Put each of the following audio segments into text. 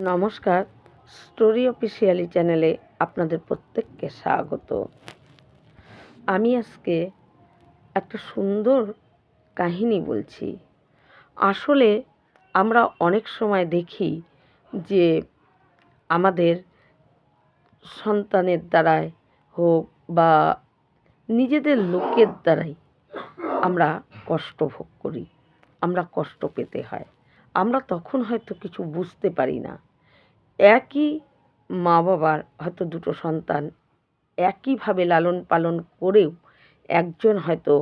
নমস্কার, story officially চ্যানেলে আপনাদের প্রত্যেককে স্বাগত। আমি আজকে একটা সুন্দর কাহিনী বলছি। আসলে আমরা অনেক সময় দেখি যে আমাদের সন্তানের দ্বারাই হোক বা নিজেদের লোকের দ্বারাই আমরা কষ্ট ভোগ করি, আমরা কষ্ট পেতে হয়। আমরা তখন হয়তো কিছু বুঝতে পারি না। একই মা বাবার হয়তো দুটো সন্তান একইভাবে লালন পালন করেও একজন হয়তো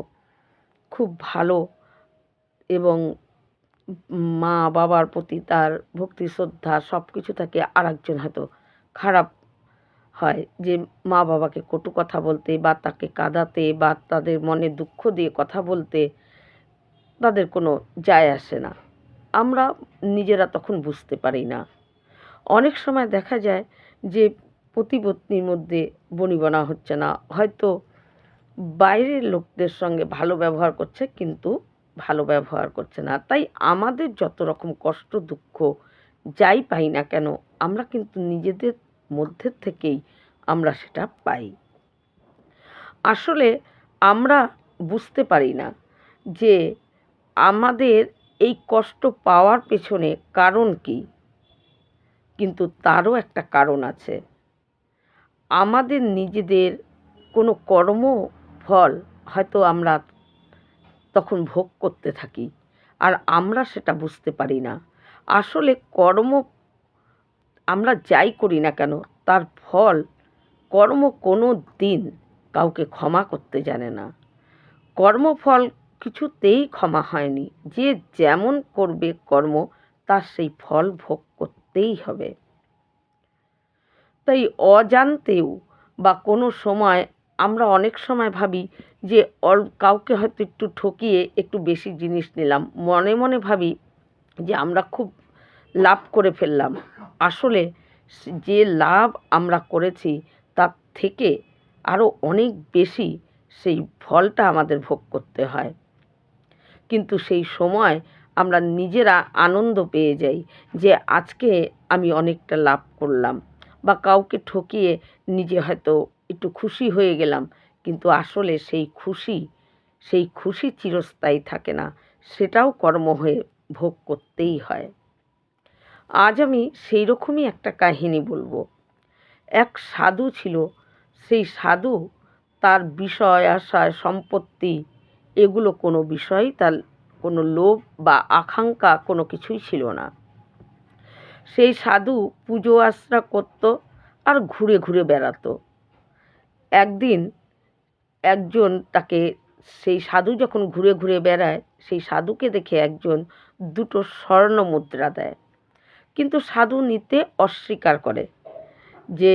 খুব ভালো এবং মা বাবার প্রতি তার ভক্তি শ্রদ্ধা সব কিছু থাকে, আর একজন হয়তো খারাপ হয়, যে মা বাবাকে কটু কথা বলতে বা তাকে কাঁদাতে বা তাদের মনে দুঃখ দিয়ে কথা বলতে তাদের কোনো যায় আসে না। আমরা নিজেরা তখন বুঝতে পারি না। অনেক সময় দেখা যায় যে পতি-পত্নীর মধ্যে বনিবনা হচ্ছে না, হয়তো বাইরের লোকদের সঙ্গে ভালো ব্যবহার করছে কিন্তু ভালো ব্যবহার করছে না। তাই আমাদের যত রকম কষ্ট দুঃখ যাই পাই না কেন, আমরা কিন্তু নিজেদের মধ্যে থেকেই আমরা সেটা পাই। আসলে আমরা বুঝতে পারি না যে আমাদের এই কষ্ট পাওয়ার পেছনে কারণ কী, কিন্তু তারও একটা কারণ আছে। আমাদের নিজেদের কোনো কর্মফল হয়তো আমরা তখন ভোগ করতে থাকি, আর আমরা সেটা বুঝতে পারি না। আসলে কর্ম আমরা যাই করি না কেন, তার ফল কর্ম কোনো দিন কাউকে ক্ষমা করতে জানে না। কর্মফল কিছুতেই ক্ষমা হয়নি। যে যেমন করবে কর্ম, তার সেই ফল ভোগ করতেই হবে। তাই অজান্তেও বা কোনো সময় আমরা অনেক সময় ভাবি যে কাউকে হয়তো একটু ঠকিয়ে একটু বেশি জিনিস নিলাম, মনে মনে ভাবি যে আমরা খুব লাভ করে ফেললাম। আসলে যে লাভ আমরা করেছি তার থেকে আরও অনেক বেশি সেই ফলটা আমাদের ভোগ করতে হয়। কিন্তু সেই সময় আমরা নিজেরা আনন্দ পেয়ে যাই যে আজকে আমি অনেকটা লাভ করলাম, বা কাউকে ঠকিয়ে নিজে হয়তো একটু খুশি হয়ে গেলাম, কিন্তু আসলে সেই খুশি চিরস্থায়ী থাকে না, সেটাও কর্ম হয়ে ভোগ করতেই হয়। আজ আমি সেই রকমই একটা কাহিনী বলবো। এক সাধু ছিল। সেই সাধু তার বিষয় আশয় সম্পত্তি এগুলো কোনো বিষয়ই তার কোনো লোভ বা আকাঙ্ক্ষা কোনো কিছুই ছিল না। সেই সাধু পুজো আশ্রা করত আর ঘুরে ঘুরে বেড়াতো। একদিন একজন তাকে, সেই সাধু যখন ঘুরে ঘুরে বেড়ায়, সেই সাধুকে দেখে একজন দুটো স্বর্ণ মুদ্রা দেয়, কিন্তু সাধু নিতে অস্বীকার করে যে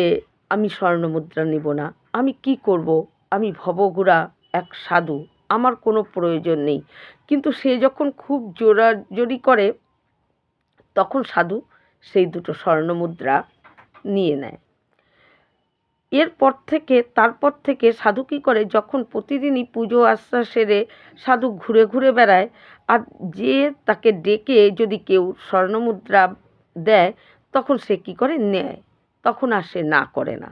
আমি স্বর্ণ মুদ্রা নিব না, আমি কি করব, আমি ভবঘুরা এক সাধু, আমার কোনো প্রয়োজন নেই। কিন্তু সে যখন খুব জোরাজোরি করে, তখন সাধু সেই দুটো স্বর্ণ মুদ্রা নিয়ে নেয়। তারপর থেকে সাধু কী করে, যখন প্রতিদিনই পুজো আশ্রা সেরে সাধু ঘুরে ঘুরে বেড়ায়, আর যে তাকে ডেকে যদি কেউ স্বর্ণমুদ্রা দেয়, তখন সে কী করে, নেয়। তখন আর সে না করে না,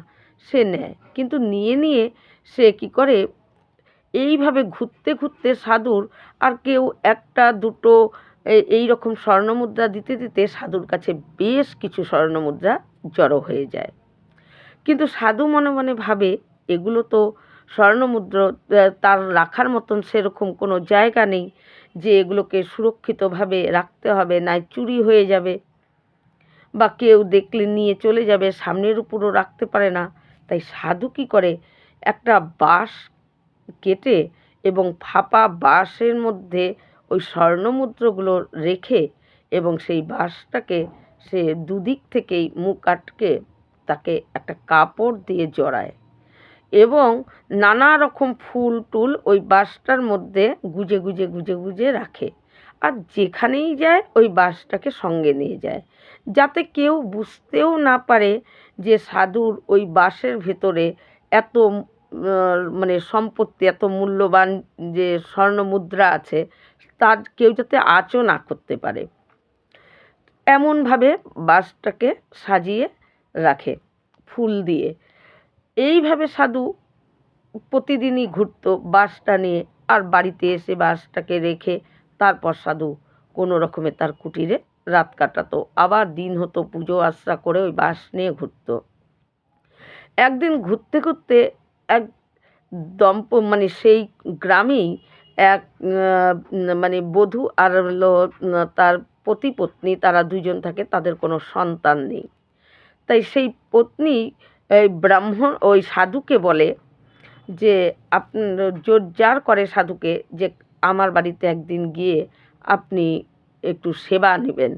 সে নেয়। কিন্তু নিয়ে সে কী করে, এইভাবে ঘুরতে ঘুরতে সাধুর আর কেউ একটা দুটো এই রকম স্বর্ণমুদ্রা দিতে দিতে সাধুর কাছে বেশ কিছু স্বর্ণমুদ্রা জড়ো হয়ে যায়। কিন্তু সাধু মনে মনে ভাবে এগুলো তো স্বর্ণমুদ্রা, তার রাখার মতন সেরকম কোনো জায়গা নেই যে এগুলোকে সুরক্ষিতভাবে রাখতে হবে, নাই চুরি হয়ে যাবে বা কেউ দেখলে নিয়ে চলে যাবে, সামনের উপরও রাখতে পারে না। তাই সাধু কী করে, একটা বাঁশ কেটে এবং ফাঁপা বাঁশের মধ্যে ওই স্বর্ণমুদ্রাগুলো রেখে, এবং সেই বাঁশটাকে সে দুদিক থেকেই মুখ আটকে তাকে একটা কাপড় দিয়ে জড়ায়, এবং নানা রকম ফুল টুল ওই বাঁশটার মধ্যে গুজে গুজে গুজে গুজে রাখে। আর যেখানেই যায় ওই বাঁশটাকে সঙ্গে নিয়ে যায়, যাতে কেউ বুঝতেও না পারে যে সাধুর ওই বাঁশের ভেতরে এত মানে সম্পত্তি, এত মূল্যবান যে স্বর্ণ মুদ্রা আছে, তার কেউ যাতে আঁচও না করতে পারে। এমনভাবে বাসটাকে সাজিয়ে রাখে ফুল দিয়ে। এইভাবে সাধু প্রতিদিনই ঘুরতো বাসটা নিয়ে, আর বাড়িতে এসে বাসটাকে রেখে তারপর সাধু কোনো রকমে তার কুটিরে রাত কাটাতো। আবার দিন হতো পুজো আশ্রা করে ওই বাস নিয়ে ঘুরতো। একদিন ঘুরতে ঘুরতে এক মানে সেই গ্রামেই এক মানে বধূ আর হলো তার পতি-পত্নী, তারা দুজন থাকে, তাদের কোনো সন্তান নেই। তাই সেই পত্নী এই ওই সাধুকে বলে যে জোর করে সাধুকে যে আমার বাড়িতে একদিন গিয়ে আপনি একটু সেবা নেবেন,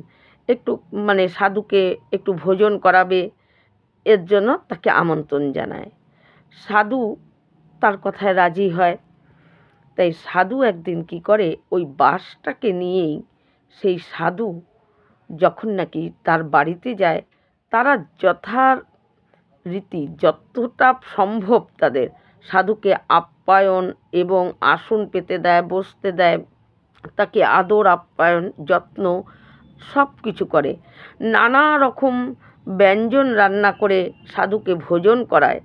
একটু মানে সাধুকে একটু ভোজন করাবে, এর জন্য তাকে আমন্ত্রণ জানায়। সাধু তার কথায় রাজি হয়। তাই সাধু একদিন কি করে, ওই বাসটাকে নিয়েই সেই সাধু যখন নাকি তার বাড়িতে যায়, তারা যথারীতি যতটা সম্ভব তাদের সাধুকে আপ্যায়ন এবং আসন পেতে দেয়, বসতে দেয়, তাকে আদর আপ্যায়ন যত্ন সব কিছু করে। নানা রকম ব্যঞ্জন রান্না করে সাধুকে ভোজন করায়।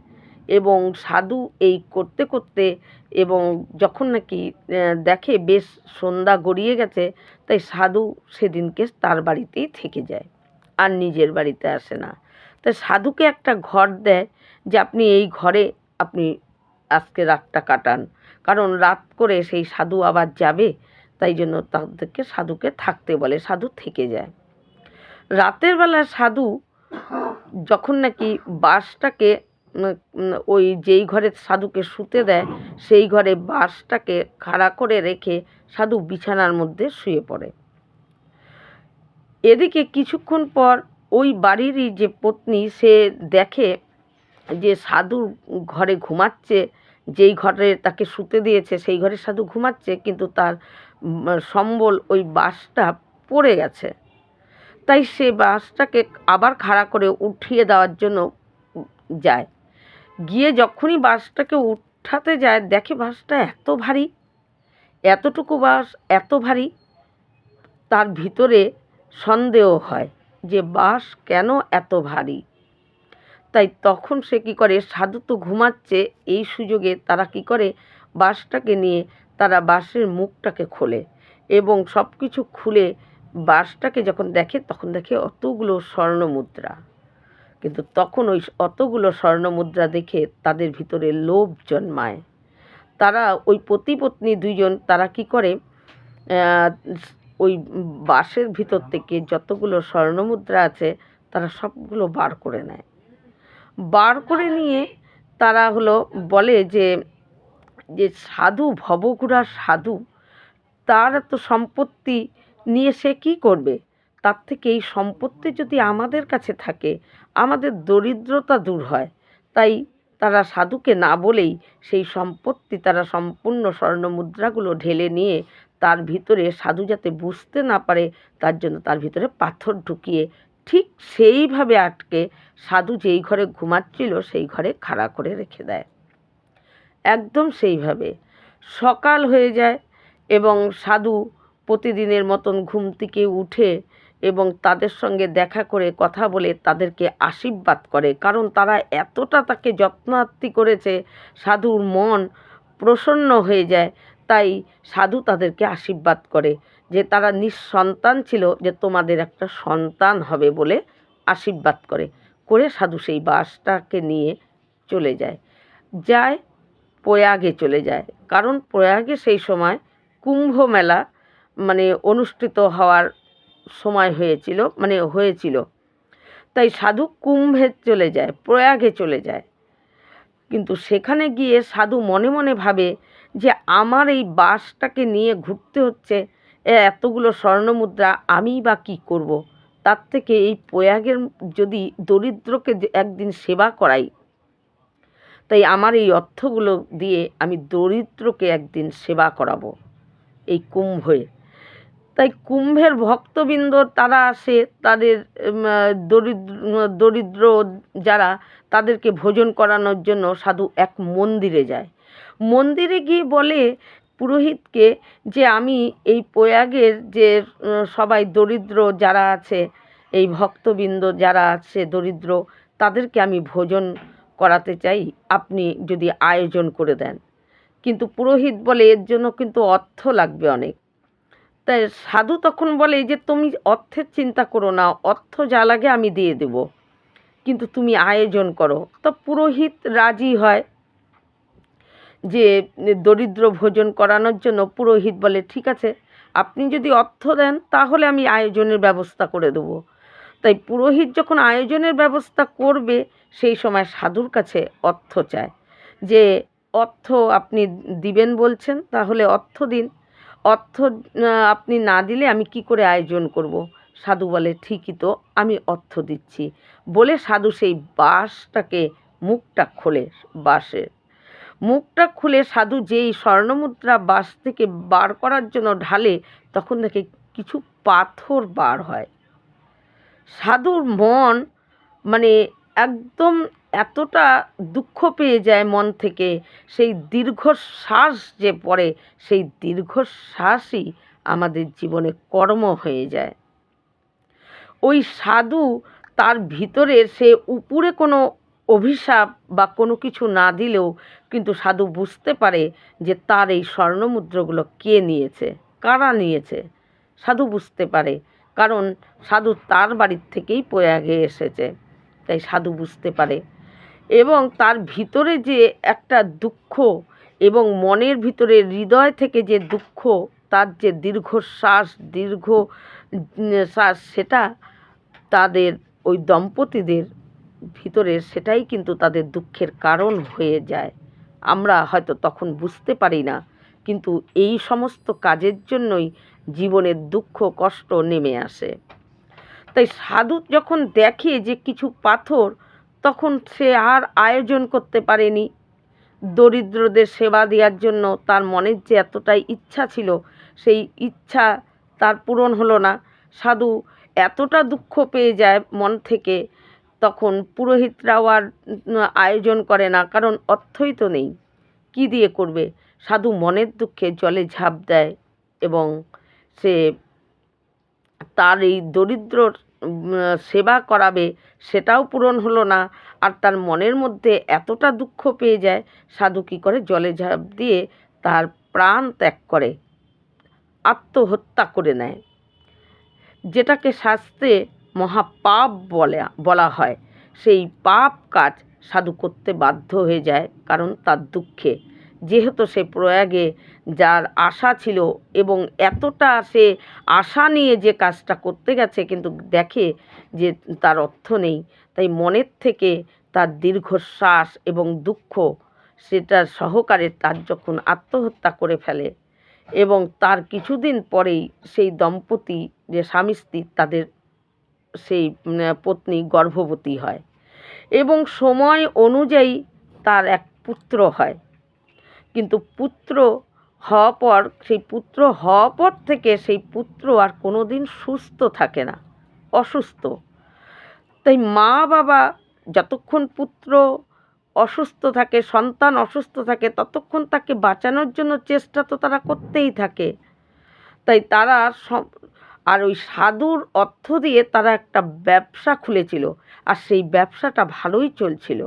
এবং সাধু এই করতে করতে এবং যখন নাকি দেখে বেশ সন্ধ্যা গড়িয়ে গেছে, তাই সাধু সেদিনকে তার বাড়িতেই থেকে যায়, আর নিজের বাড়িতে আসে না। তাই সাধুকে একটা ঘর দেয় যে আপনি এই ঘরে আপনি আজকে রাতটা কাটান, কারণ রাত করে সেই সাধু আবার যাবে, তাই জন্য তাদেরকে সাধুকে থাকতে বলে। সাধু থেকে যায়। রাতের বেলা সাধু যখন নাকি বাসটাকে ওই যেই ঘরে সাধুকে শুতে দেয়, সেই ঘরে বাসটাকে খাড়া করে রেখে সাধু বিছানার মধ্যে শুয়ে পড়ে। এদিকে কিছুক্ষণ পর ওই বাড়িরই যে পত্নী, সে দেখে যে সাধু ঘরে ঘুমাচ্ছে, যেই ঘরে তাকে শুতে দিয়েছে সেই ঘরে সাধু ঘুমাচ্ছে, কিন্তু তার সম্বল ওই বাসটা পড়ে গেছে। তাই সে বাসটাকে আবার খাড়া করে উঠিয়ে দেওয়ার জন্য যায়। গিয়ে যখনই বাসটাকে উঠাতে যায়, দেখে বাসটা এত ভারী, এতটুকু বাস এত ভারী, তার ভিতরে সন্দেহ হয় যে বাস কেন এত ভারী। তাই তখন সে কী করে, সাধু তো ঘুমাচ্ছে, এই সুযোগে তারা কী করে, বাসটাকে নিয়ে তারা বাসের মুখটাকে খোলে এবং সব কিছু খুলে বাসটাকে যখন দেখে, তখন দেখে অতগুলো স্বর্ণমুদ্রা। কিন্তু তখন ওই অতগুলো স্বর্ণমুদ্রা দেখে তাদের ভিতরে লোভ জন্মায়। তারা ওই পতি-পত্নী দুইজন, তারা কী করে, ওই বাসের ভিতর থেকে যতগুলো স্বর্ণমুদ্রা আছে তারা সবগুলো বার করে নেয়। বার করে নিয়ে তারা বলে যে যে সাধু, ভবঘুরা সাধু, তার এত সম্পত্তি নিয়ে সে কী করবে? তার থেকে এই সম্পত্তি যদি আমাদের কাছে থাকে, আমাদের দরিদ্রতা দূর হয়। তাই তারা সাধুকে না বলেই সেই সম্পত্তি, তারা সম্পূর্ণ স্বর্ণমুদ্রাগুলো ঢেলে নিয়ে তার ভিতরে, সাধু যাতে বুঝতে না পারে তার জন্য তার ভিতরে পাথর ঢুকিয়ে ঠিক সেইভাবে আটকে সাধু যেই ঘরে ঘুমাচ্ছিল সেই ঘরে খাড়া করে রেখে দেয়। একদম সেইভাবে সকাল হয়ে যায় এবং সাধু প্রতিদিনের মতন ঘুম থেকে উঠে এবং তাদের সঙ্গে দেখা করে কথা বলে তাদেরকে আশীর্বাদ করে, কারণ তারা এতটা তাকে যত্নার্থী করেছে, সাধুর মন প্রসন্ন হয়ে যায়। তাই সাধু তাদেরকে আশীর্বাদ করে যে তারা নিঃসন্তান ছিল, যে তোমাদের একটা সন্তান হবে বলে আশীর্বাদ করে। করে সাধু সেই বাসটাকে নিয়ে চলে যায়। প্রয়াগে চলে যায়, কারণ প্রয়াগে সেই সময় কুম্ভ মেলা মানে অনুষ্ঠিত হওয়ার সময় হয়েছিল। তাই সাধু কুম্ভে চলে যায়, প্রয়াগে চলে যায়। কিন্তু সেখানে গিয়ে সাধু মনে মনে ভাবে যে আমার এই বাসটাকে নিয়ে ঘুরতে হচ্ছে, এতগুলো স্বর্ণমুদ্রা আমি বা কী করব? তার থেকে এই প্রয়াগের যদি দরিদ্রকে একদিন সেবা করাই, তাই আমার এই অর্থগুলো দিয়ে আমি দরিদ্রকে একদিন সেবা করাবো এই কুম্ভে। তাই কুম্ভের ভক্তবৃন্দ তারা আসে, তাদের দরিদ্র যারা, তাদেরকে ভোজন করানোর জন্য সাধু এক মন্দিরে যায়। মন্দিরে গিয়ে বলে পুরোহিতকে যে আমি এই প্রয়াগের যে সবাই দরিদ্র যারা আছে এই ভক্তবৃন্দ যারা আছে দরিদ্র, তাদেরকে আমি ভোজন করাতে চাই, আপনি যদি আয়োজন করে দেন। কিন্তু পুরোহিত বলে এর জন্য কিন্তু অর্থ লাগবে অনেক। তাই সাধু তখন বলে যে তুমি অর্থের চিন্তা করো না, অর্থ যা লাগে আমি দিয়ে দেব, কিন্তু তুমি আয়োজন করো। তো পুরোহিত রাজি হয় যে দরিদ্র ভোজন করানোর জন্য। পুরোহিত বলে ঠিক আছে, আপনি যদি অর্থ দেন তাহলে আমি আয়োজনের ব্যবস্থা করে দেবো। তাই পুরোহিত যখন আয়োজনের ব্যবস্থা করবে, সেই সময় সাধুর কাছে অর্থ চায় যে অর্থ আপনি দিবেন বলছেন, তাহলে অর্থ দিন। অর্থ আপনি না দিলে আমি কি করে আয়োজন করব। সাধু বলে ঠিকই তো, আমি অর্থ দিচ্ছি বলে সাধু সেই বাঁশটাকে মুখটা খোলে। বাঁশের মুখটা খুলে সাধু যেই স্বর্ণমুদ্রা বাঁশ থেকে বার করার জন্য ঢালে, তখন দেখে কিছু পাথর বার হয়। সাধুর মন মানে একদম এতটা দুঃখ পেয়ে যায় মন থেকে, সেই দীর্ঘশ্বাস যে পড়ে, সেই দীর্ঘশ্বাসই আমাদের জীবনে কর্ম হয়ে যায়। ওই সাধু তার ভিতরে সে উপরে কোনো অভিশাপ বা কোনো কিছু না দিলেও কিন্তু সাধু বুঝতে পারে যে তার এই স্বর্ণমুদ্রাগুলো কে নিয়েছে, কারা নিয়েছে। সাধু বুঝতে পারে, কারণ সাধু তার বাড়ির থেকেই প্রয়াগে এসেছে, তাই সাধু বুঝতে পারে। এবং তার ভিতরে যে একটা দুঃখ এবং মনের ভিতরে হৃদয় থেকে যে দুঃখ, তার যে দীর্ঘশ্বাস শ্বাস, সেটা তাদের ওই দম্পতিদের ভিতরে, সেটাই কিন্তু তাদের দুঃখের কারণ হয়ে যায়। আমরা হয়তো তখন বুঝতে পারি না, কিন্তু এই সমস্ত কাজের জন্যই জীবনের দুঃখ কষ্ট নেমে আসে। তাই সাধু যখন দেখে যে কিছু পাথর, তখন সে আর আয়োজন করতে পারেনি দরিদ্রদের সেবা দেওয়ার জন্য। তার মনের যে এতটাই ইচ্ছা ছিল, সেই ইচ্ছা তার পূরণ হলো না। সাধু এতটা দুঃখ পেয়ে যায় মন থেকে, তখন পুরোহিতরাও আর আয়োজন করে না, কারণ অর্থই তো নেই, কি দিয়ে করবে। সাধু মনের দুঃখে জলে ঝাঁপ দেয় এবং সে তার এই দরিদ্রর সেবা করাবে, সেটাও পূরণ হলো না। আর তার মনের মধ্যে এতটা দুঃখ পেয়ে যায়, সাধু কী করে, জলে ঝাঁপ দিয়ে তার প্রাণ ত্যাগ করে, আত্মহত্যা করে নেয়, যেটাকে শাস্ত্রে মহাপাপ বলা হয়। সেই পাপ কাজ সাধু করতে বাধ্য হয়ে যায়, কারণ তার দুঃখে। যেহেতু সে প্রয়াগে যার আশা ছিল এবং এতটা সে আশা নিয়ে যে কাজটা করতে গেছে, কিন্তু দেখে যে তার অর্থ নেই, তাই মনের থেকে তার দীর্ঘশ্বাস এবং দুঃখ সেটার সহকারে তার যখন আত্মহত্যা করে ফেলে, এবং তার কিছুদিন পরেই সেই দম্পতি যে স্বামী স্ত্রী, তাদের সেই পত্নী গর্ভবতী হয় এবং সময় অনুযায়ী তার এক পুত্র হয়। কিন্তু পুত্র হওয়ার পর থেকে সেই পুত্র আর কোনো দিন সুস্থ থাকে না, অসুস্থ। তাই মা বাবা যতক্ষণ পুত্র অসুস্থ থাকে, সন্তান অসুস্থ থাকে, ততক্ষণ তাকে বাঁচানোর জন্য চেষ্টা তো তারা করতেই থাকে। তাই তারা আর ওই সাধুর অর্থ দিয়ে তারা একটা ব্যবসা খুলেছিল, আর সেই ব্যবসাটা ভালোই চলছিল।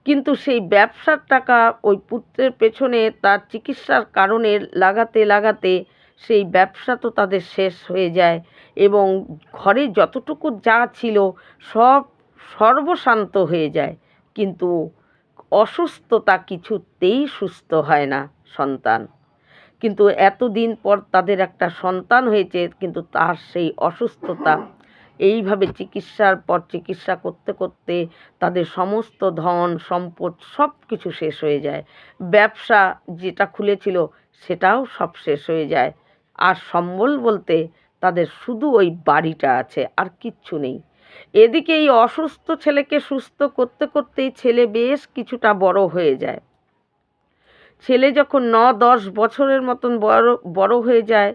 কিন্তু সেই ব্যবসার টাকা ওই পুত্রের পেছনে তার চিকিৎসার কারণে লাগাতে সেই ব্যবসা তো তাদের শেষ হয়ে যায়, এবং ঘরে যতটুকু যা ছিল সব সর্বশান্ত হয়ে যায়। কিন্তু অসুস্থতা কিছুতেই সুস্থ হয় না সন্তান। কিন্তু এতদিন পর তাদের একটা সন্তান হয়েছে, কিন্তু তার সেই অসুস্থতা, এইভাবে চিকিৎসার পর চিকিৎসা করতে করতে তাদের সমস্ত ধন সম্পদ সব কিছু শেষ হয়ে যায়। ব্যবসা যেটা খুলেছিল সেটাও সব শেষ হয়ে যায়। আর সম্বল বলতে তাদের শুধু ওই বাড়িটা আছে, আর কিচ্ছু নেই। এদিকে এই অসুস্থ ছেলেকে সুস্থ করতে করতেই ছেলে বেশ কিছুটা বড় হয়ে যায়। ছেলে যখন 9-10 বছরের মতন বড় হয়ে যায়,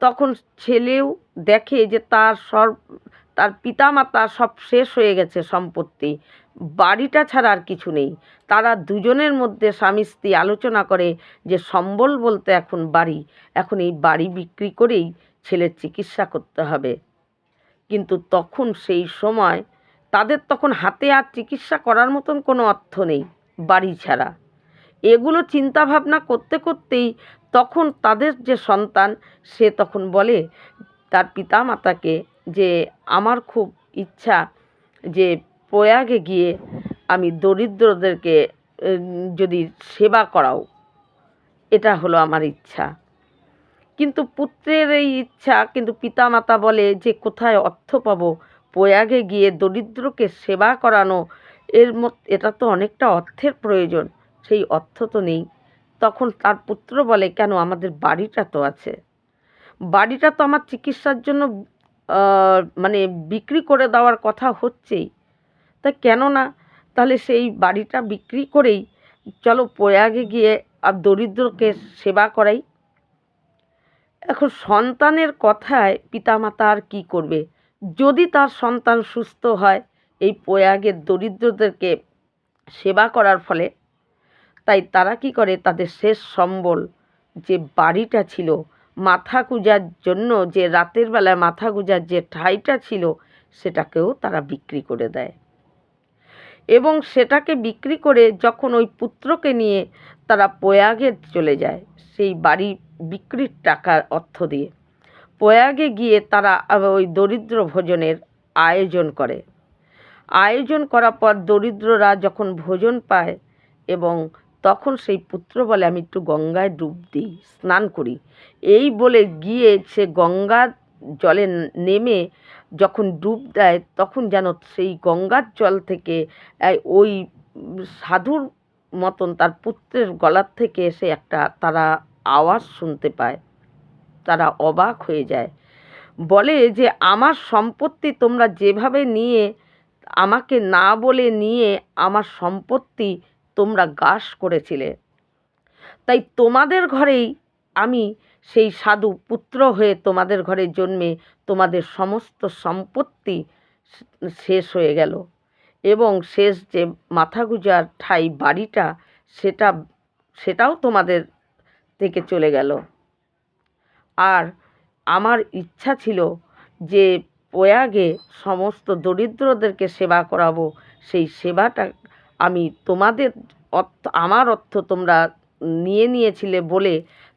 তখন ছেলেও দেখে যে তার পিতামাতা সব শেষ হয়ে গেছে সম্পত্তি, বাড়িটা ছাড়া আর কিছু নেই। তারা দুজনের মধ্যে স্বামী স্ত্রী আলোচনা করে যে সম্বল বলতে এখন বাড়ি, এখন এই বাড়ি বিক্রি করেই ছেলের চিকিৎসা করতে হবে। কিন্তু তখন সেই সময় তাদের তখন হাতে আর চিকিৎসা করার মতন কোনো অর্থ নেই বাড়ি ছাড়া। এগুলো চিন্তা ভাবনা করতে করতেই তখন তাদের যে সন্তান সে তখন বলে তার পিতামাতাকে যে আমার খুব ইচ্ছা যে প্রয়াগে গিয়ে আমি দরিদ্রদেরকে যদি সেবা করাও, এটা হলো আমার ইচ্ছা। কিন্তু পুত্রের এই ইচ্ছা, কিন্তু পিতামাতা বলে যে কোথায় অর্থ পাবো প্রয়াগে গিয়ে দরিদ্রকে সেবা করানো, এটা তো অনেকটা অর্থের প্রয়োজন, সেই অর্থ তো নেই। তখন তার পুত্র বলে কেন, আমাদের বাড়িটা তো আছে, বাড়িটা তো আমার চিকিৎসার জন্য মানে বিক্রি করে দেওয়ার কথা হচ্ছেই, তা কেন না তাহলে সেই বাড়িটা বিক্রি করেই চলো প্রয়াগে গিয়ে আর দরিদ্রকে সেবা করাই। এখন সন্তানের কথায় পিতামাতা আর কী করবে, যদি তার সন্তান সুস্থ হয় এই প্রয়াগের দরিদ্রদেরকে সেবা করার ফলে, তাই তারা কি করে তাদের শেষ সম্বল যে বাড়িটা ছিল, মাথা গুঁজার জন্য যে রাতের বেলায় মাথা গুঁজার যে ঠাঁইটা ছিল সেটাকেও তারা বিক্রি করে দেয়। এবং সেটাকে বিক্রি করে যখন ওই পুত্রকে নিয়ে তারা প্রয়াগে চলে যায়, সেই বাড়ি বিক্রির টাকার অর্থ দিয়ে প্রয়াগে গিয়ে তারা ওই দরিদ্র ভোজনের আয়োজন করে। আয়োজন করার পর দরিদ্ররা যখন ভোজন পায় এবং তখন সেই পুত্র বলে আমি একটু গঙ্গায় ডুব দিই, স্নান করি, এই বলে গিয়ে সে গঙ্গার জলে নেমে যখন ডুব দেয় তখন যেন সেই গঙ্গার জল থেকে ওই সাধুর মতন তার পুত্রের গলার থেকে এসে একটা তারা আওয়াজ শুনতে পায়। তারা অবাক হয়ে যায়, বলে যে আমার সম্পত্তি তোমরা যেভাবে নিয়ে আমাকে না বলে নিয়ে আমার সম্পত্তি তোমরা গ্রাস করেছিলে, তাই তোমাদের ঘরেই আমি সেই সাধু পুত্র হয়ে তোমাদের ঘরে জন্মে তোমাদের সমস্ত সম্পত্তি শেষ হয়ে গেল এবং শেষ যে মাথা গুঁজার ঠাঁই বাড়িটা সেটাও তোমাদের থেকে চলে গেল। আর আমার ইচ্ছা ছিল যে প্রয়াগে সমস্ত দরিদ্রদেরকে সেবা করাবো, সেই সেবাটা আমি তোমাদের আমার অর্থ তোমরা নিয়েছিলে বলে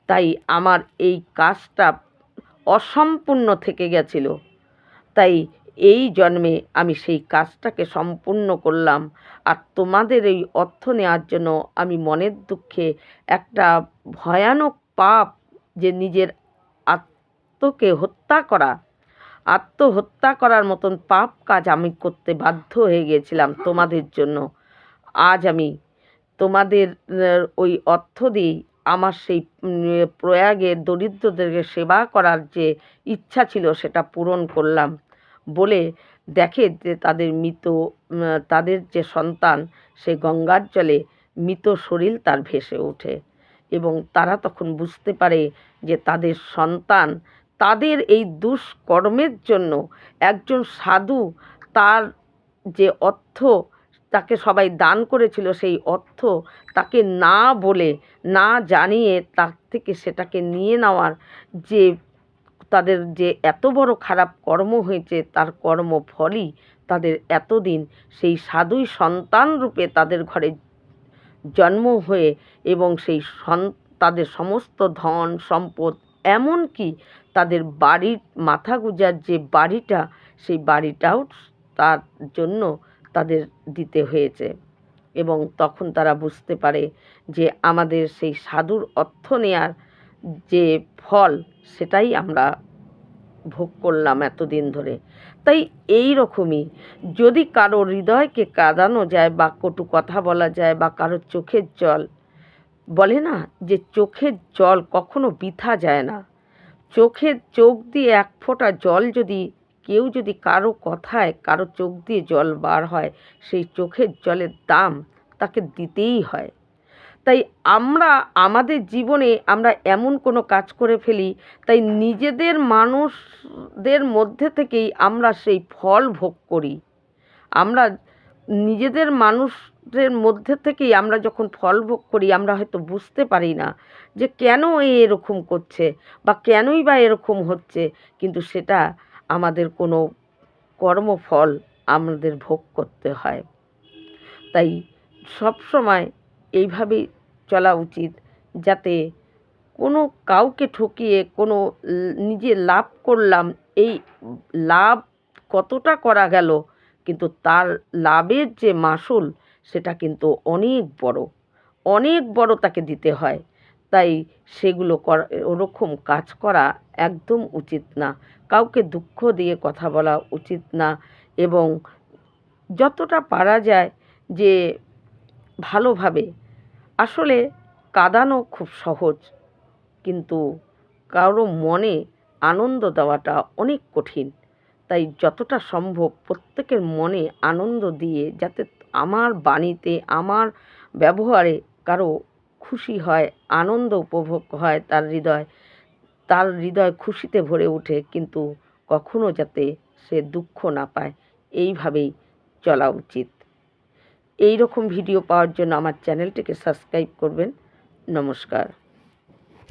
তাই আমার এই কাজটা অসম্পূর্ণ থেকে গেছিল, তাই এই জন্মে আমি সেই কাজটাকে সম্পূর্ণ করলাম। আর তোমাদের এই অর্থ নেওয়ার জন্য আমি মনের দুঃখে একটা ভয়ানক পাপ, যে নিজের আত্মকে হত্যা করা, আত্মহত্যা করার মতন পাপ কাজ আমি করতে বাধ্য হয়ে গিয়েছিলাম তোমাদের জন্য। আজ আমি তোমাদের ওই অর্থ দিয়েই আমার সেই প্রয়াগে দরিদ্রদেরকে সেবা করার যে ইচ্ছা ছিল সেটা পূরণ করলাম বলে দেখে যে তাদের যে সন্তান সে গঙ্গার জলে মৃত শরীর তার ভেসে ওঠে এবং তারা তখন বুঝতে পারে যে তাদের সন্তান তাদের এই দুষ্কর্মের জন্য একজন সাধু তার যে অর্থ তাকে সবাই দান করেছিল সেই অর্থ তাকে না বলে না জানিয়ে তার থেকে সেটাকে নিয়ে নেওয়ার যে তাদের যে এত বড় খারাপ কর্ম হয়েছে তার কর্মফলই তাদের এতদিন সেই সাধুই সন্তান রূপে তাদের ঘরে জন্ম হয়ে এবং সেই তাদের সমস্ত ধন সম্পদ, এমনকি তাদের বাড়ির মাথা গুঁজার যে বাড়িটা সেই বাড়িটাও তার জন্য তাদের দিতে হয়েছে। এবং তখন তারা বুঝতে পারে যে আমাদের সেই সাধুর অর্থ নেয়ার যে ফল সেটাই আমরা ভোগ করলাম এতদিন ধরে। তাই এই রকমই যদি কারো হৃদয়কে কাঁদানো যায় বা কটু কথা বলা যায় বা কারোর চোখের জল, বলে না যে চোখের জল কখনো বৃথা যায় না, চোখ দিয়ে এক ফোঁটা জল কেউ যদি কারো কথায় কারো চোখ দিয়ে জল বার হয় সেই চোখের জলের দাম তাকে দিতেই হয়। তাই আমরা আমাদের জীবনে আমরা এমন কোনো কাজ করে ফেলি, তাই নিজেদের মানুষদের মধ্যে থেকেই আমরা সেই ফল ভোগ করি। আমরা নিজেদের মানুষদের মধ্যে থেকেই আমরা যখন ফল ভোগ করি আমরা হয়তো বুঝতে পারি না যে কেন এরকম করছে বা কেনই বা এরকম হচ্ছে, কিন্তু সেটা আমাদের কোনো কর্মফল আমাদের ভোগ করতে হয়। তাই সবসময় এইভাবেই চলা উচিত, যাতে কোনো কাউকে ঠকিয়ে কোনো নিজে লাভ করলাম, এই লাভ কতটা করা গেল, কিন্তু তার লাভের যে মাসুল সেটা কিন্তু অনেক বড়, অনেক বড় তাকে দিতে হয়। তাই সেগুলো ওরকম কাজ করা একদম উচিত না। কাউকে দুঃখ দিয়ে কথা বলা উচিত না, এবং যতটা পারা যায় যে ভালোভাবে, আসলে কাঁদানো খুব সহজ, কিন্তু কারো মনে আনন্দ দেওয়াটা অনেক কঠিন। তাই যতটা সম্ভব প্রত্যেকের মনে আনন্দ দিয়ে, যাতে আমার বাণীতে, আমার ব্যবহারে কারো খুশি হয়, আনন্দ উপভোগ হয়, তার হৃদয় খুশিতে ভরে ওঠে, কিন্তু কখনো যাতে সে দুঃখ না পায়, এইভাবেই চলা উচিত। এই রকম ভিডিও পাওয়ার জন্য আমার চ্যানেলটিকে সাবস্ক্রাইব করবেন। নমস্কার।